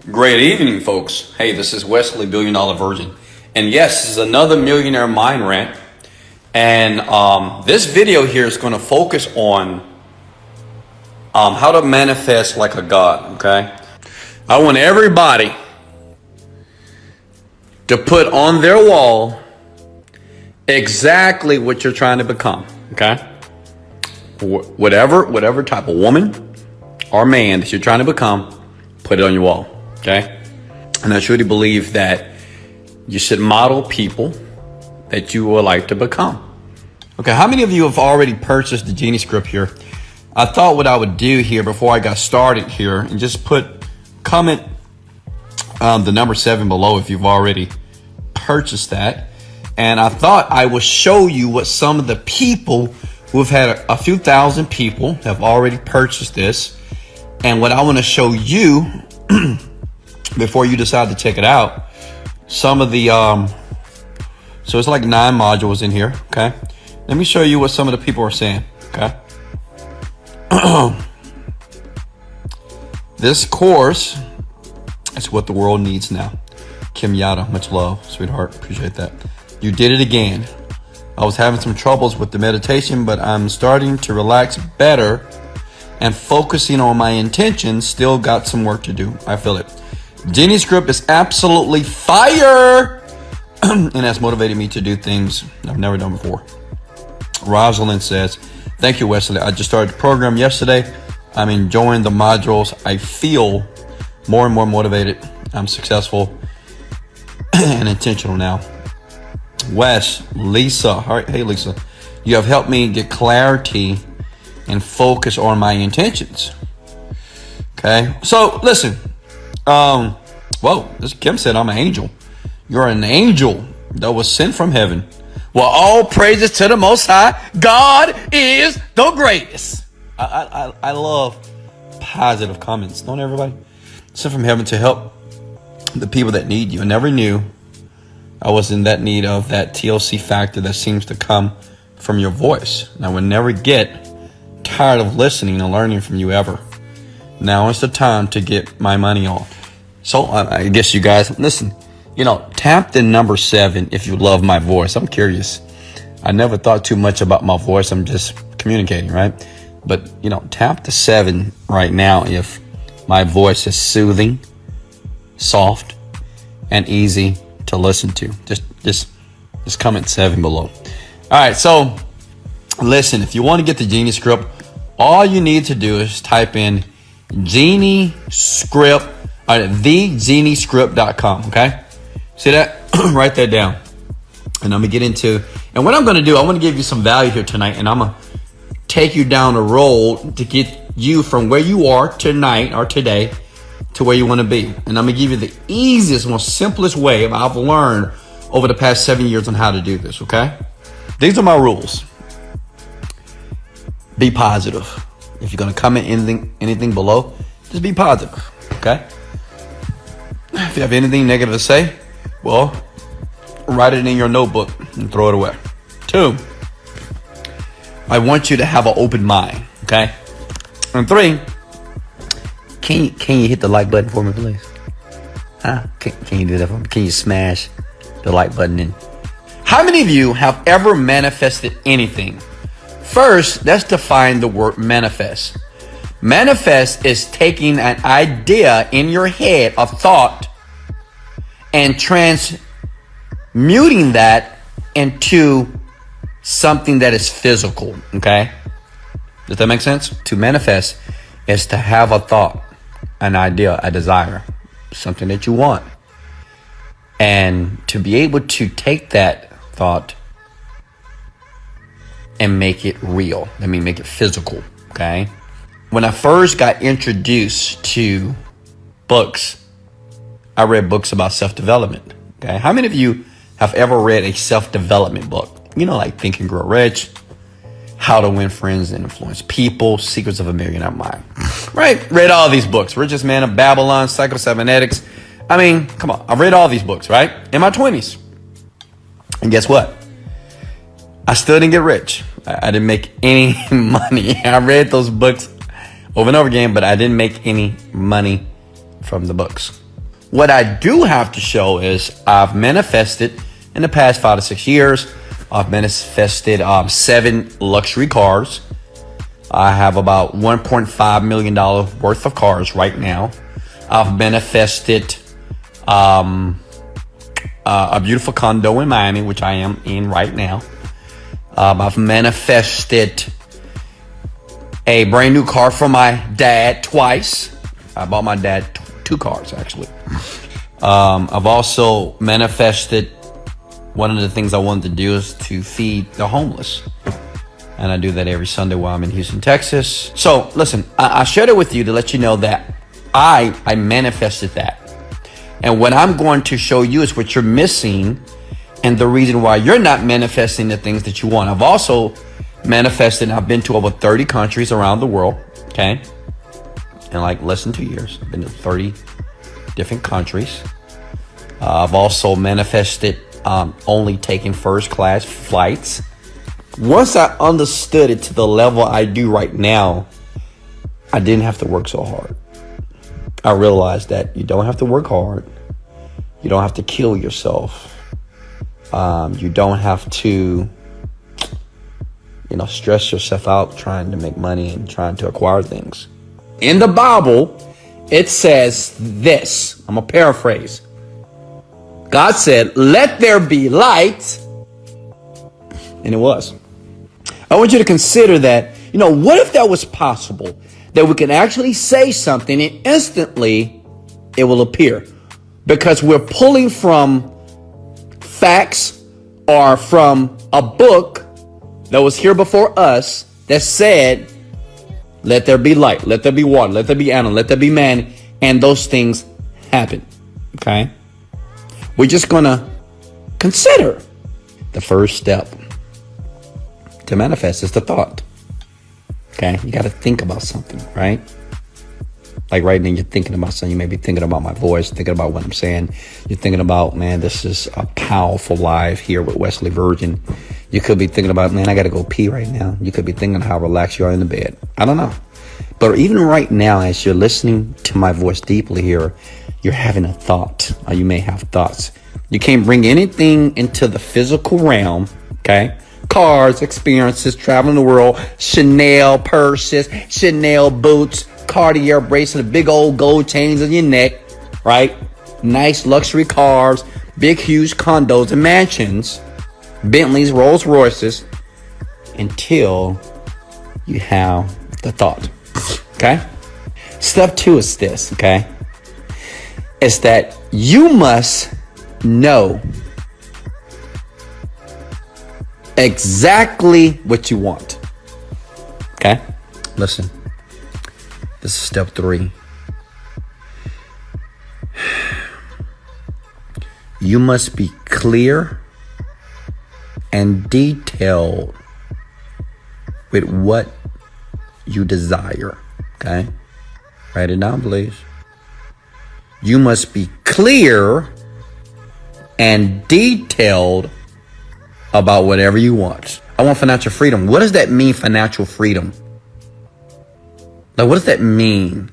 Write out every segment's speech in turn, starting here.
Great evening, folks. Hey, this is Wesley, $1 Billion Virgin. And yes, this is another millionaire mind rant. And this video here is going to focus on how to manifest like a god, okay? I want everybody to put on their wall exactly what you're trying to become, okay? Whatever type of woman or man that you're trying to become, put it on your wall, okay? And I truly believe that you should model people that you would like to become. Okay, how many of you have already purchased the Genie script here? I thought what I would do here before I got started here and just comment the number 7 below if you've already purchased that. And I thought I would show you what some of the people who have had a few thousand people have already purchased this. And what I want to show you before you decide to check it out, some of the, so it's like 9 modules in here, okay? Let me show you what some of the people are saying, okay? This course is what the world needs now. Kim Yada, much love, sweetheart, appreciate that. You did it again. I was having some troubles with the meditation, but I'm starting to relax better and focusing on my intentions. Still got some work to do. I feel it. Genie script is absolutely fire and has motivated me to do things I've never done before. Rosalind says, thank you, Wesley. I just started the program yesterday. I'm enjoying the modules. I feel more and more motivated. I'm successful and intentional now. Wes, Lisa, all right, hey Lisa, you have helped me get clarity and focus on my intentions. Okay, so listen, whoa, this Kim said I'm an angel. You're an angel that was sent from heaven. Well, all praises to the Most High. God is the greatest. I love positive comments, don't everybody? Sent from heaven to help the people that need you. I never knew I was in that need of that TLC factor that seems to come from your voice. And I would never get tired of listening and learning from you ever. Now is the time to get my money on. So I guess you guys, listen, tap the number 7 if you love my voice. I'm curious. I never thought too much about my voice. I'm just communicating, right? But, tap the 7 right now if my voice is soothing, soft, and easy to listen to. Just comment 7 below. All right, so listen, if you want to get the Genie script, all you need to do is type in Genie script at thegeniescript.com, okay? See that? Write that down. And I'm gonna get into, and what I'm gonna do, I want to give you some value here tonight, and I'm gonna take you down a road to get you from where you are tonight or today to where you want to be. And I'm gonna give you the easiest, most simplest way I've learned over the past 7 years on how to do this, okay? These are my rules. Be positive. If you're gonna comment anything below, just be positive, okay? If you have anything negative to say, well, write it in your notebook and throw it away. 2, I want you to have an open mind, okay? And 3, can you hit the like button for me, please? Huh? Can you do that for me? Can you smash the like button in? How many of you have ever manifested anything? First, let's define the word manifest. Manifest is taking an idea in your head, a thought, and transmuting that into something that is physical, okay? Does that make sense? To manifest is to have a thought, an idea, a desire, something that you want. And to be able to take that thought and make it real. Make it physical, okay? When I first got introduced to books, I read books about self-development, okay? How many of you have ever read a self-development book? Like Think and Grow Rich, How to Win Friends and Influence People, Secrets of a Millionaire Mind, right? Read all these books. Richest Man of Babylon, Psycho-Cybernetics. Come on. I've read all these books, right? In my 20s. And guess what? I still didn't get rich. I didn't make any money. I read those books over and over again, but I didn't make any money from the books. What I do have to show is I've manifested in the past 5 to 6 years. I've manifested 7 luxury cars. I have about $1.5 million worth of cars right now. I've manifested a beautiful condo in Miami, which I am in right now. I've manifested a brand new car for my dad twice. I bought my dad 2 cars, actually. I've also manifested one of the things I wanted to do is to feed the homeless. And I do that every Sunday while I'm in Houston, Texas. So listen, I shared it with you to let you know that I manifested that. And what I'm going to show you is what you're missing and the reason why you're not manifesting the things that you want. I've also manifested, I've been to over 30 countries around the world, okay? In like less than 2 years. I've been to 30 different countries. I've also manifested only taking first class flights. Once I understood it to the level I do right now, I didn't have to work so hard. I realized that you don't have to work hard. You don't have to kill yourself. You don't have to, stress yourself out trying to make money and trying to acquire things. In the Bible, it says this. I'm going to paraphrase. God said, "Let there be light." And it was. I want you to consider that, what if that was possible? That we can actually say something and instantly it will appear. Because we're pulling from facts or from a book that was here before us that said, let there be light, let there be water, let there be animal, let there be man. And those things happen. Okay? We're just going to consider the first step to manifest is the thought. Okay, you got to think about something, right? Like right now, you're thinking about something. You may be thinking about my voice, thinking about what I'm saying. You're thinking about, man, this is a powerful live here with Wesley Virgin. You could be thinking about, man, I got to go pee right now. You could be thinking how relaxed you are in the bed. I don't know. But even right now, as you're listening to my voice deeply here, you're having a thought, or you may have thoughts. You can't bring anything into the physical realm, okay? Cars, experiences, traveling the world, Chanel purses, Chanel boots, Cartier bracelet, big old gold chains on your neck, right? Nice luxury cars, big huge condos and mansions, Bentleys, Rolls Royces, until you have the thought, okay? Step 2 is this, okay? It's that you must know exactly what you want. Okay? Listen. This is step 3. You must be clear and detailed with what you desire. Okay? Write it down, please. You must be clear and detailed about whatever you want. I want financial freedom. What does that mean, financial freedom? Like, what does that mean?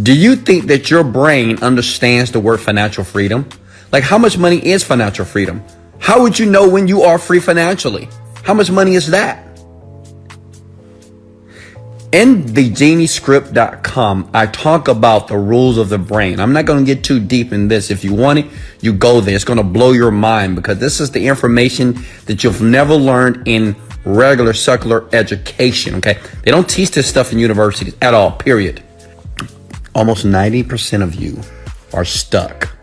Do you think that your brain understands the word financial freedom? Like, how much money is financial freedom? How would you know when you are free financially? How much money is that? In thegeniescript.com, I talk about the rules of the brain. I'm not going to get too deep in this. If you want it, you go there. It's going to blow your mind because this is the information that you've never learned in regular secular education, okay? They don't teach this stuff in universities at all, period. Almost 90% of you are stuck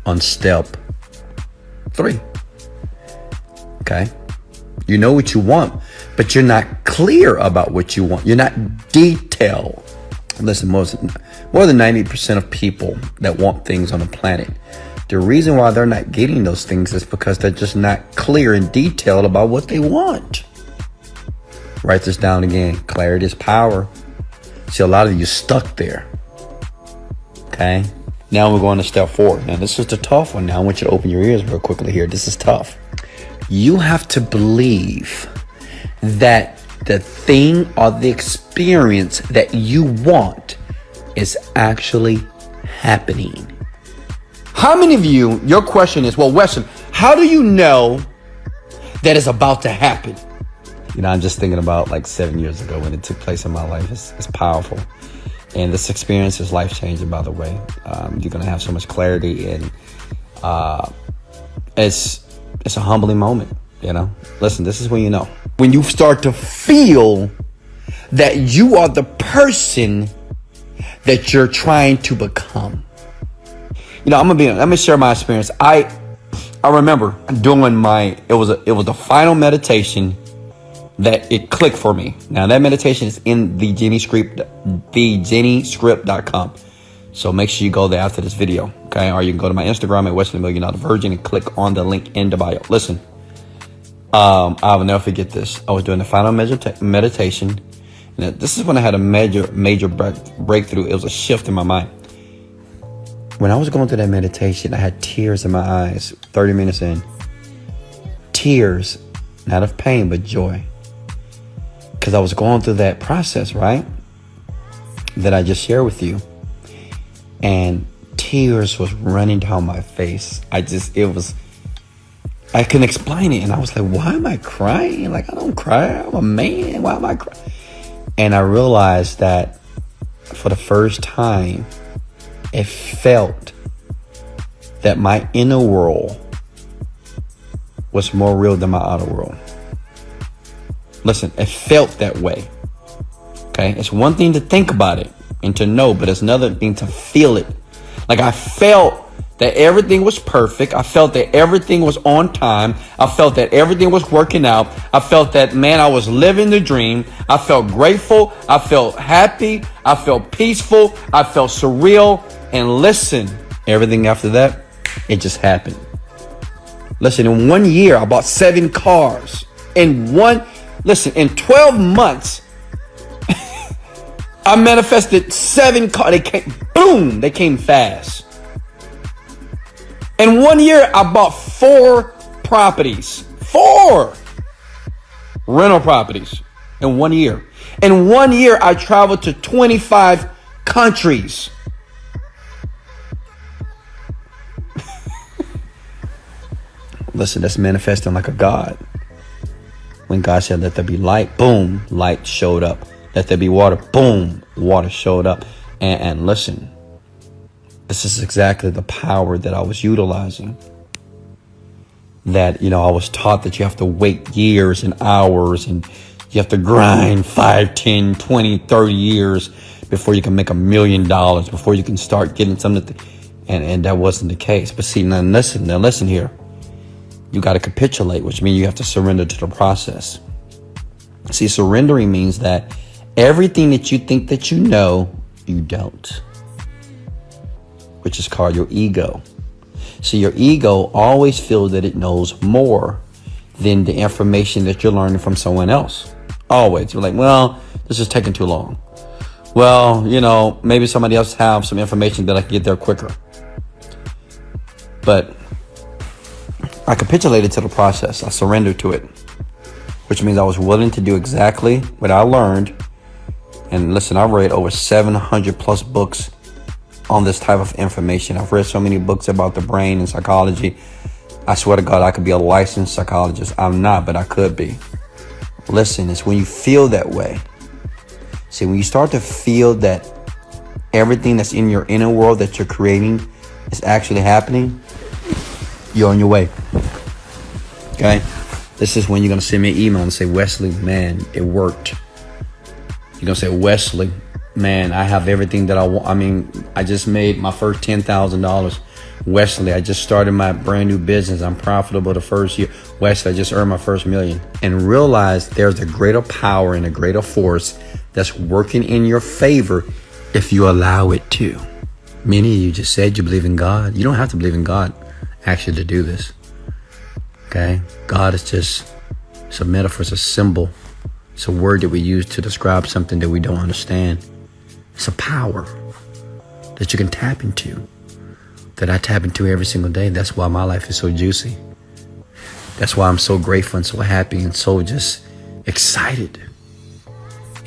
on step 3, okay? You know what you want, but you're not clear about what you want. You're not detailed. Listen, more than 90% of people that want things on the planet, the reason why they're not getting those things is because they're just not clear and detailed about what they want. Write this down again. Clarity is power. See, a lot of you stuck there. Okay? Now we're going to step 4. Now, this is the tough one. Now, I want you to open your ears real quickly here. This is tough. You have to believe that the thing or the experience that you want is actually happening. How many of you, your question is, well, Weston, how do you know that it's about to happen? I'm just thinking about like 7 years ago when it took place in my life. It's powerful. And this experience is life-changing, by the way. You're going to have so much clarity, and it's a humbling moment, Listen, this is when you know. When you start to feel that you are the person that you're trying to become. Let me share my experience. I remember doing it was the final meditation that it clicked for me. Now that meditation is in thejenny.com. So make sure you go there after this video, okay? Or you can go to my Instagram at Wesley Virgin and click on the link in the bio. Listen, I will never forget this. I was doing the final meditation. And this is when I had a major breakthrough. It was a shift in my mind. When I was going through that meditation, I had tears in my eyes, 30 minutes in. Tears, not of pain, but joy. Because I was going through that process, right? That I just shared with you. And tears was running down my face. I couldn't explain it. And I was like, why am I crying? Like, I don't cry. I'm a man. Why am I crying? And I realized that for the first time, it felt that my inner world was more real than my outer world. Listen, it felt that way. Okay? It's one thing to think about it and to know, but it's another thing to feel it. Like, I felt that everything was perfect. I felt that everything was on time. I felt that everything was working out. I felt that, man, I was living the dream. I felt grateful. I felt happy. I felt peaceful. I felt surreal. And listen, everything after that, it just happened. Listen, in 1 year, I bought 7 cars. In 12 months, I manifested 7 cars. They came fast. In 1 year, I bought 4 properties. 4 rental properties in 1 year. In 1 year, I traveled to 25 countries. Listen, that's manifesting like a God. When God said, let there be light, boom, light showed up. Let there be water, boom, water showed up. And listen, this is exactly the power that I was utilizing. That, I was taught that you have to wait years and hours, and you have to grind 5, 10, 20, 30 years before you can make $1 million, before you can start getting something. And that wasn't the case. But see, now listen here. You got to capitulate, which means you have to surrender to the process. See, surrendering means that everything that you think that you know, you don't, which is called your ego. So your ego always feels that it knows more than the information that you're learning from someone else. Always. You're like, well, this is taking too long. Well, maybe somebody else have some information that I can get there quicker. But I capitulated to the process. I surrendered to it, which means I was willing to do exactly what I learned. And listen, I've read over 700 plus books on this type of information. I've read so many books about the brain and psychology. I swear to God, I could be a licensed psychologist. I'm not, but I could be. Listen, it's when you feel that way. See, when you start to feel that everything that's in your inner world that you're creating is actually happening, you're on your way. Okay? This is when you're going to send me an email and say, Wesley, man, it worked. You're going to say, Wesley, man, I have everything that I want. I mean, I just made my first $10,000. Wesley, I just started my brand new business. I'm profitable the first year. Wesley, I just earned my first $1 million. And realize there's a greater power and a greater force that's working in your favor if you allow it to. Many of you just said you believe in God. You don't have to believe in God actually to do this. Okay? God is just, it's a metaphor, it's a symbol. It's a word that we use to describe something that we don't understand. It's a power that you can tap into, that I tap into every single day. That's why my life is so juicy. That's why I'm so grateful and so happy and so just excited.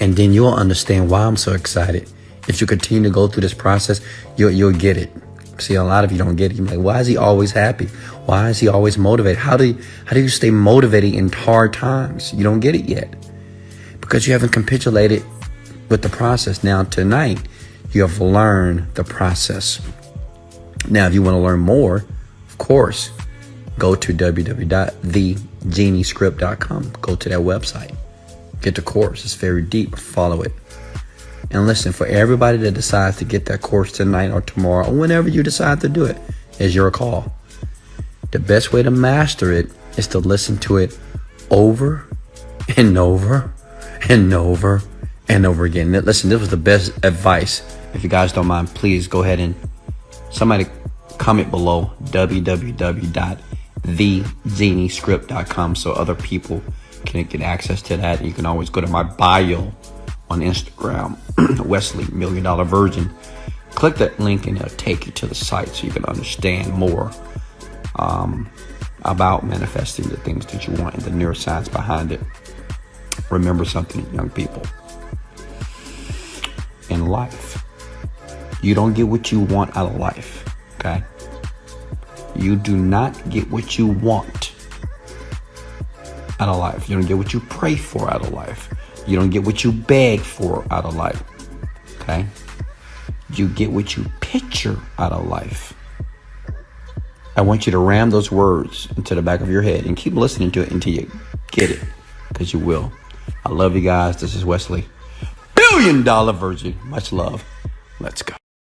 And then you'll understand why I'm so excited. If you continue to go through this process, you'll get it. See, a lot of you don't get it. You're like, why is he always happy? Why is he always motivated? How do you stay motivated in hard times? You don't get it yet because you haven't capitulated with the process. Now, tonight, you have learned the process. Now, if you want to learn more, of course, go to www.thegeniescript.com. Go to that website. Get the course. It's very deep. Follow it. And listen, for everybody that decides to get that course tonight or tomorrow or whenever you decide to do it, is your call. The best way to master it is to listen to it over and over and over and over again. Listen, this was the best advice. If you guys don't mind, please go ahead and somebody comment below www.thegeniescript.com so other people can get access to that. You can always go to my bio on Instagram, Wesley $1 Million Virgin. Click that link and it'll take you to the site so you can understand more about manifesting the things that you want and the neuroscience behind it. Remember something, young people. In life, you don't get what you want out of life, okay? You do not get what you want out of life. You don't get what you pray for out of life. You don't get what you beg for out of life, okay? You get what you picture out of life. I want you to ram those words into the back of your head and keep listening to it until you get it, because you will. I love you guys. This is Wesley, $1 Million Virgin. Much love. Let's go.